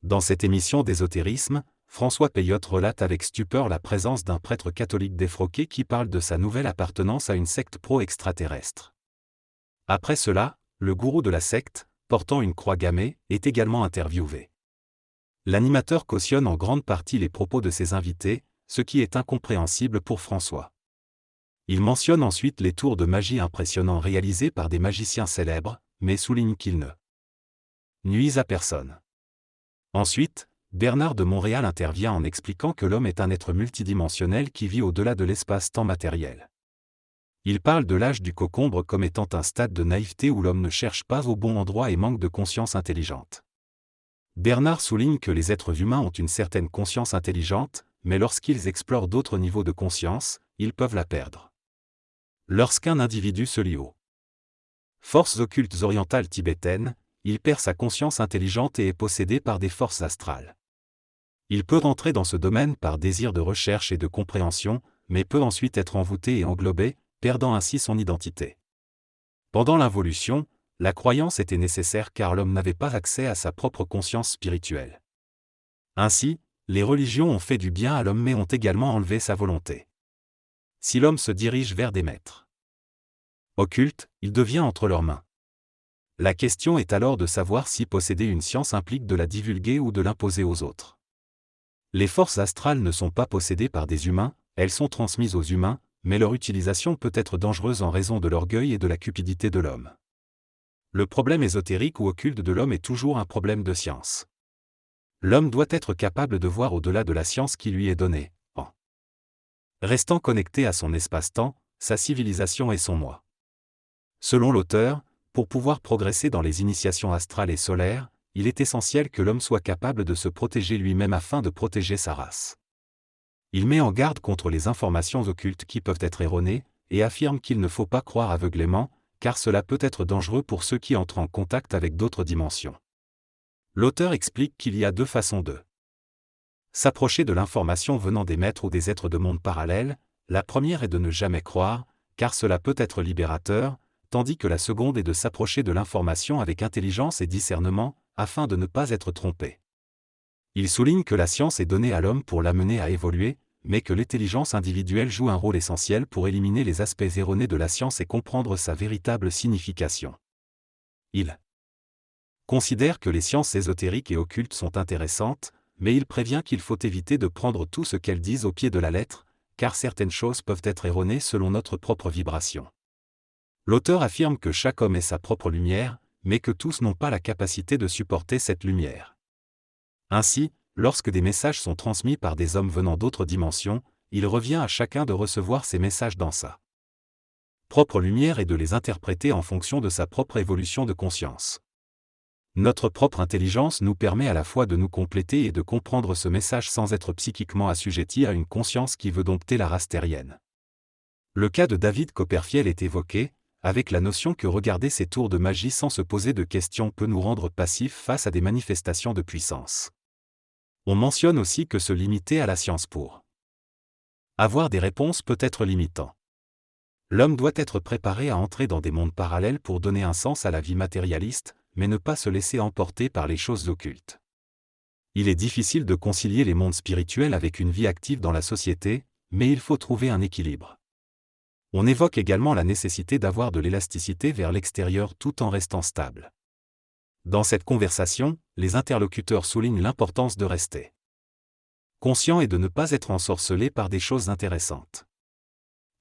Dans cette émission d'ésotérisme, François Peyotte relate avec stupeur la présence d'un prêtre catholique défroqué qui parle de sa nouvelle appartenance à une secte pro-extraterrestre. Après cela, le gourou de la secte, portant une croix gammée, est également interviewé. L'animateur cautionne en grande partie les propos de ses invités, ce qui est incompréhensible pour François. Il mentionne ensuite les tours de magie impressionnants réalisés par des magiciens célèbres, mais souligne qu'ils ne nuisent à personne. Ensuite, Bernard de Montréal intervient en expliquant que l'homme est un être multidimensionnel qui vit au-delà de l'espace-temps matériel. Il parle de l'âge du concombre comme étant un stade de naïveté où l'homme ne cherche pas au bon endroit et manque de conscience intelligente. Bernard souligne que les êtres humains ont une certaine conscience intelligente, mais lorsqu'ils explorent d'autres niveaux de conscience, ils peuvent la perdre. Lorsqu'un individu se lie aux forces occultes orientales tibétaines, il perd sa conscience intelligente et est possédé par des forces astrales. Il peut rentrer dans ce domaine par désir de recherche et de compréhension, mais peut ensuite être envoûté et englobé, perdant ainsi son identité. Pendant l'involution, la croyance était nécessaire car l'homme n'avait pas accès à sa propre conscience spirituelle. Ainsi, les religions ont fait du bien à l'homme mais ont également enlevé sa volonté. Si l'homme se dirige vers des maîtres occultes, il devient entre leurs mains. La question est alors de savoir si posséder une science implique de la divulguer ou de l'imposer aux autres. Les forces astrales ne sont pas possédées par des humains, elles sont transmises aux humains, mais leur utilisation peut être dangereuse en raison de l'orgueil et de la cupidité de l'homme. Le problème ésotérique ou occulte de l'homme est toujours un problème de science. L'homme doit être capable de voir au-delà de la science qui lui est donnée, en restant connecté à son espace-temps, sa civilisation et son moi. Selon l'auteur, pour pouvoir progresser dans les initiations astrales et solaires, il est essentiel que l'homme soit capable de se protéger lui-même afin de protéger sa race. Il met en garde contre les informations occultes qui peuvent être erronées, et affirme qu'il ne faut pas croire aveuglément, car cela peut être dangereux pour ceux qui entrent en contact avec d'autres dimensions. L'auteur explique qu'il y a deux façons de s'approcher de l'information venant des maîtres ou des êtres de mondes parallèles. La première est de ne jamais croire, car cela peut être libérateur, tandis que la seconde est de s'approcher de l'information avec intelligence et discernement, afin de ne pas être trompé. Il souligne que la science est donnée à l'homme pour l'amener à évoluer, mais que l'intelligence individuelle joue un rôle essentiel pour éliminer les aspects erronés de la science et comprendre sa véritable signification. Il considère que les sciences ésotériques et occultes sont intéressantes, mais il prévient qu'il faut éviter de prendre tout ce qu'elles disent au pied de la lettre, car certaines choses peuvent être erronées selon notre propre vibration. L'auteur affirme que chaque homme est sa propre lumière, mais que tous n'ont pas la capacité de supporter cette lumière. Ainsi, lorsque des messages sont transmis par des hommes venant d'autres dimensions, il revient à chacun de recevoir ces messages dans sa propre lumière et de les interpréter en fonction de sa propre évolution de conscience. Notre propre intelligence nous permet à la fois de nous compléter et de comprendre ce message sans être psychiquement assujetti à une conscience qui veut dompter la race terrienne. Le cas de David Copperfield est évoqué, avec la notion que regarder ces tours de magie sans se poser de questions peut nous rendre passifs face à des manifestations de puissance. On mentionne aussi que se limiter à la science pour avoir des réponses peut être limitant. L'homme doit être préparé à entrer dans des mondes parallèles pour donner un sens à la vie matérialiste, mais ne pas se laisser emporter par les choses occultes. Il est difficile de concilier les mondes spirituels avec une vie active dans la société, mais il faut trouver un équilibre. On évoque également la nécessité d'avoir de l'élasticité vers l'extérieur tout en restant stable. Dans cette conversation, les interlocuteurs soulignent l'importance de rester conscient et de ne pas être ensorcelé par des choses intéressantes.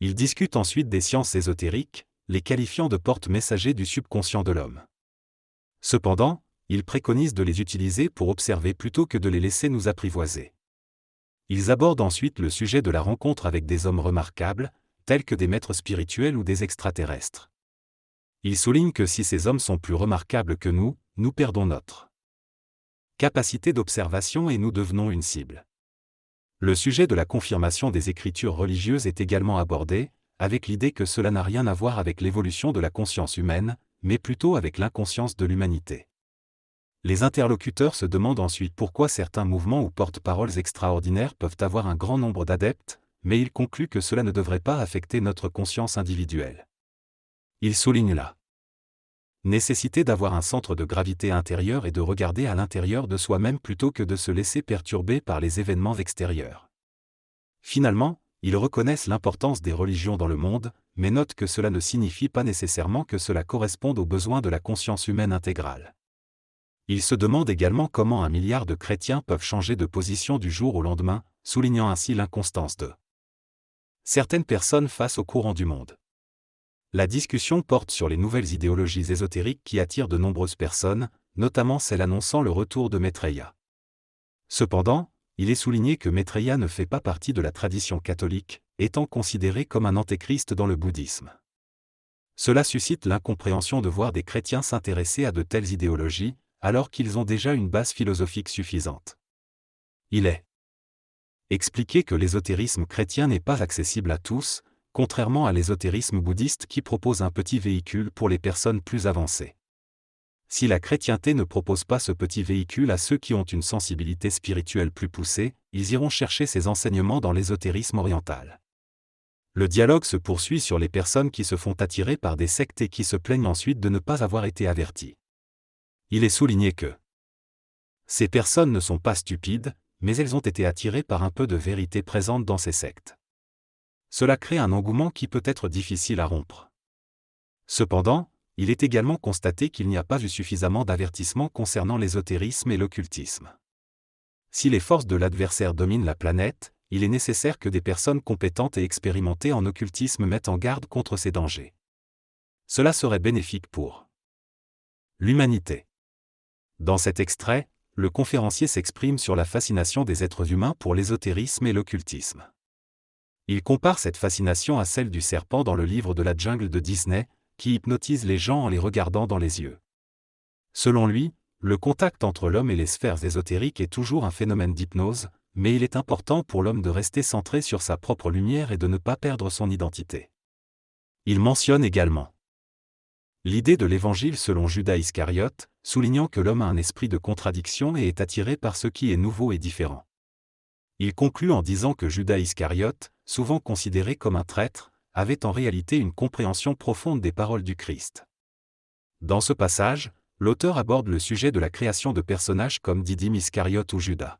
Ils discutent ensuite des sciences ésotériques, les qualifiant de porte-messagers du subconscient de l'homme. Cependant, ils préconisent de les utiliser pour observer plutôt que de les laisser nous apprivoiser. Ils abordent ensuite le sujet de la rencontre avec des hommes remarquables, tels que des maîtres spirituels ou des extraterrestres. Ils soulignent que si ces hommes sont plus remarquables que nous, nous perdons notre capacité d'observation et nous devenons une cible. Le sujet de la confirmation des écritures religieuses est également abordé, avec l'idée que cela n'a rien à voir avec l'évolution de la conscience humaine, mais plutôt avec l'inconscience de l'humanité. Les interlocuteurs se demandent ensuite pourquoi certains mouvements ou porte-paroles extraordinaires peuvent avoir un grand nombre d'adeptes, mais ils concluent que cela ne devrait pas affecter notre conscience individuelle. Ils soulignent la Nécessité d'avoir un centre de gravité intérieur et de regarder à l'intérieur de soi-même plutôt que de se laisser perturber par les événements extérieurs. Finalement, ils reconnaissent l'importance des religions dans le monde, mais notent que cela ne signifie pas nécessairement que cela corresponde aux besoins de la conscience humaine intégrale. Ils se demandent également comment 1 milliard de chrétiens peuvent changer de position du jour au lendemain, soulignant ainsi l'inconstance de certaines personnes face au courant du monde. La discussion porte sur les nouvelles idéologies ésotériques qui attirent de nombreuses personnes, notamment celles annonçant le retour de Maitreya. Cependant, il est souligné que Maitreya ne fait pas partie de la tradition catholique, étant considéré comme un antéchrist dans le bouddhisme. Cela suscite l'incompréhension de voir des chrétiens s'intéresser à de telles idéologies, alors qu'ils ont déjà une base philosophique suffisante. Il est expliqué que l'ésotérisme chrétien n'est pas accessible à tous, contrairement à l'ésotérisme bouddhiste qui propose un petit véhicule pour les personnes plus avancées. Si la chrétienté ne propose pas ce petit véhicule à ceux qui ont une sensibilité spirituelle plus poussée, ils iront chercher ces enseignements dans l'ésotérisme oriental. Le dialogue se poursuit sur les personnes qui se font attirer par des sectes et qui se plaignent ensuite de ne pas avoir été averties. Il est souligné que ces personnes ne sont pas stupides, mais elles ont été attirées par un peu de vérité présente dans ces sectes. Cela crée un engouement qui peut être difficile à rompre. Cependant, il est également constaté qu'il n'y a pas eu suffisamment d'avertissements concernant l'ésotérisme et l'occultisme. Si les forces de l'adversaire dominent la planète, il est nécessaire que des personnes compétentes et expérimentées en occultisme mettent en garde contre ces dangers. Cela serait bénéfique pour l'humanité. Dans cet extrait, le conférencier s'exprime sur la fascination des êtres humains pour l'ésotérisme et l'occultisme. Il compare cette fascination à celle du serpent dans le livre de la jungle de Disney, qui hypnotise les gens en les regardant dans les yeux. Selon lui, le contact entre l'homme et les sphères ésotériques est toujours un phénomène d'hypnose, mais il est important pour l'homme de rester centré sur sa propre lumière et de ne pas perdre son identité. Il mentionne également l'idée de l'évangile selon Judas Iscariote, soulignant que l'homme a un esprit de contradiction et est attiré par ce qui est nouveau et différent. Il conclut en disant que Judas Iscariote, souvent considéré comme un traître, avait en réalité une compréhension profonde des paroles du Christ. Dans ce passage, l'auteur aborde le sujet de la création de personnages comme Didyme Iscariote ou Judas.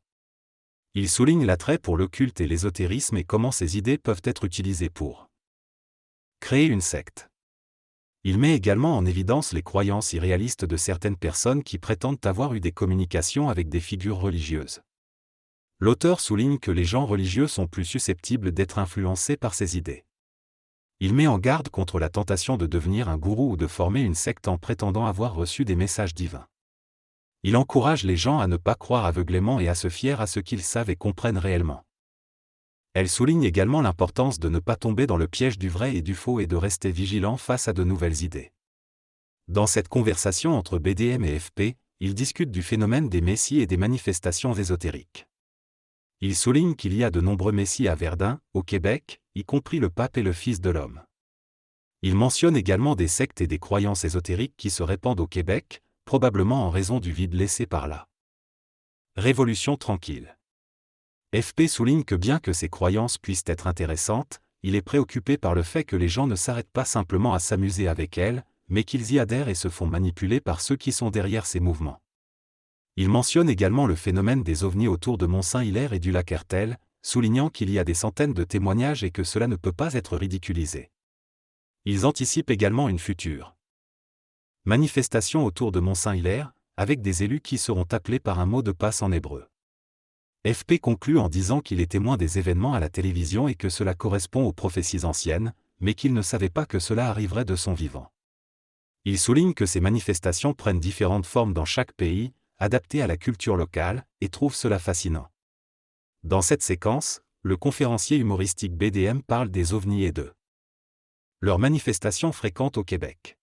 Il souligne l'attrait pour l'occulte et l'ésotérisme et comment ces idées peuvent être utilisées pour créer une secte. Il met également en évidence les croyances irréalistes de certaines personnes qui prétendent avoir eu des communications avec des figures religieuses. L'auteur souligne que les gens religieux sont plus susceptibles d'être influencés par ces idées. Il met en garde contre la tentation de devenir un gourou ou de former une secte en prétendant avoir reçu des messages divins. Il encourage les gens à ne pas croire aveuglément et à se fier à ce qu'ils savent et comprennent réellement. Elle souligne également l'importance de ne pas tomber dans le piège du vrai et du faux et de rester vigilant face à de nouvelles idées. Dans cette conversation entre BDM et FP, ils discutent du phénomène des messies et des manifestations ésotériques. Il souligne qu'il y a de nombreux messies à Verdun, au Québec, y compris le pape et le Fils de l'homme. Il mentionne également des sectes et des croyances ésotériques qui se répandent au Québec, probablement en raison du vide laissé par la Révolution tranquille. FP souligne que bien que ces croyances puissent être intéressantes, il est préoccupé par le fait que les gens ne s'arrêtent pas simplement à s'amuser avec elles, mais qu'ils y adhèrent et se font manipuler par ceux qui sont derrière ces mouvements. Il mentionne également le phénomène des ovnis autour de Mont-Saint-Hilaire et du lac Hertel, soulignant qu'il y a des centaines de témoignages et que cela ne peut pas être ridiculisé. Ils anticipent également une future manifestation autour de Mont-Saint-Hilaire, avec des élus qui seront appelés par un mot de passe en hébreu. FP conclut en disant qu'il est témoin des événements à la télévision et que cela correspond aux prophéties anciennes, mais qu'il ne savait pas que cela arriverait de son vivant. Il souligne que ces manifestations prennent différentes formes dans chaque pays, adaptées à la culture locale, et trouve cela fascinant. Dans cette séquence, le conférencier humoristique BDM parle des ovnis et de leurs manifestations fréquentes au Québec.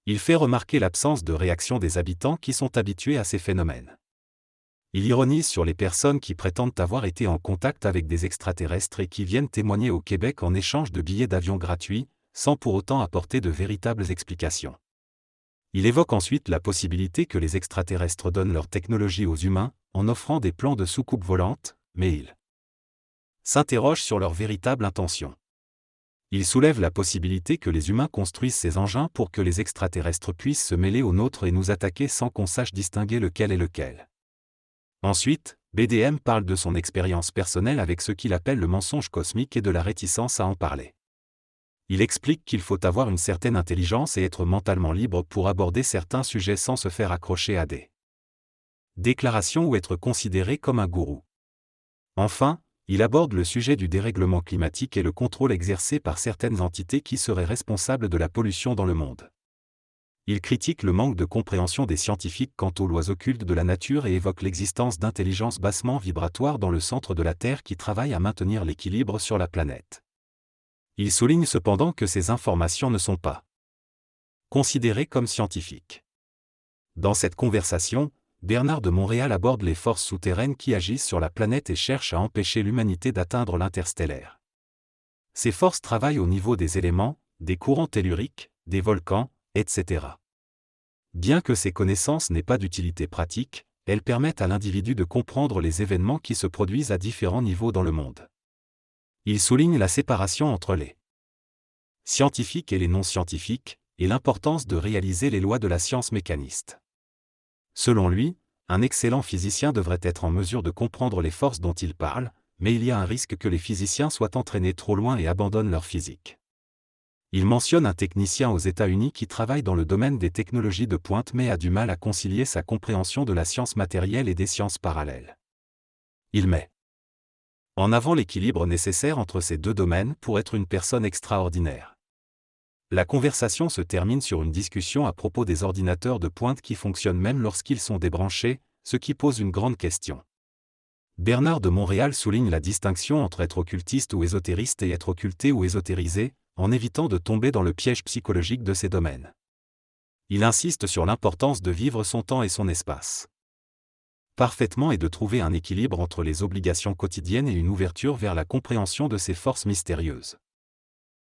Il fait remarquer l'absence de réaction des habitants qui sont habitués à ces phénomènes. Il ironise sur les personnes qui prétendent avoir été en contact avec des extraterrestres et qui viennent témoigner au Québec en échange de billets d'avion gratuits, sans pour autant apporter de véritables explications. Il évoque ensuite la possibilité que les extraterrestres donnent leur technologie aux humains, en offrant des plans de soucoupes volantes, mais il s'interroge sur leur véritable intention. Il soulève la possibilité que les humains construisent ces engins pour que les extraterrestres puissent se mêler aux nôtres et nous attaquer sans qu'on sache distinguer lequel est lequel. Ensuite, BDM parle de son expérience personnelle avec ce qu'il appelle le mensonge cosmique et de la réticence à en parler. Il explique qu'il faut avoir une certaine intelligence et être mentalement libre pour aborder certains sujets sans se faire accrocher à des déclarations ou être considéré comme un gourou. Enfin, il aborde le sujet du dérèglement climatique et le contrôle exercé par certaines entités qui seraient responsables de la pollution dans le monde. Il critique le manque de compréhension des scientifiques quant aux lois occultes de la nature et évoque l'existence d'intelligences bassement vibratoires dans le centre de la Terre qui travaillent à maintenir l'équilibre sur la planète. Il souligne cependant que ces informations ne sont pas considérées comme scientifiques. Dans cette conversation, Bernard de Montréal aborde les forces souterraines qui agissent sur la planète et cherchent à empêcher l'humanité d'atteindre l'interstellaire. Ces forces travaillent au niveau des éléments, des courants telluriques, des volcans, etc. Bien que ces connaissances n'aient pas d'utilité pratique, elles permettent à l'individu de comprendre les événements qui se produisent à différents niveaux dans le monde. Il souligne la séparation entre les scientifiques et les non-scientifiques, et l'importance de réaliser les lois de la science mécaniste. Selon lui, un excellent physicien devrait être en mesure de comprendre les forces dont il parle, mais il y a un risque que les physiciens soient entraînés trop loin et abandonnent leur physique. Il mentionne un technicien aux États-Unis qui travaille dans le domaine des technologies de pointe mais a du mal à concilier sa compréhension de la science matérielle et des sciences parallèles. Il met en avant l'équilibre nécessaire entre ces deux domaines pour être une personne extraordinaire. La conversation se termine sur une discussion à propos des ordinateurs de pointe qui fonctionnent même lorsqu'ils sont débranchés, ce qui pose une grande question. Bernard de Montréal souligne la distinction entre être occultiste ou ésotériste et être occulté ou ésotérisé, en évitant de tomber dans le piège psychologique de ces domaines. Il insiste sur l'importance de vivre son temps et son espace parfaitement et de trouver un équilibre entre les obligations quotidiennes et une ouverture vers la compréhension de ces forces mystérieuses.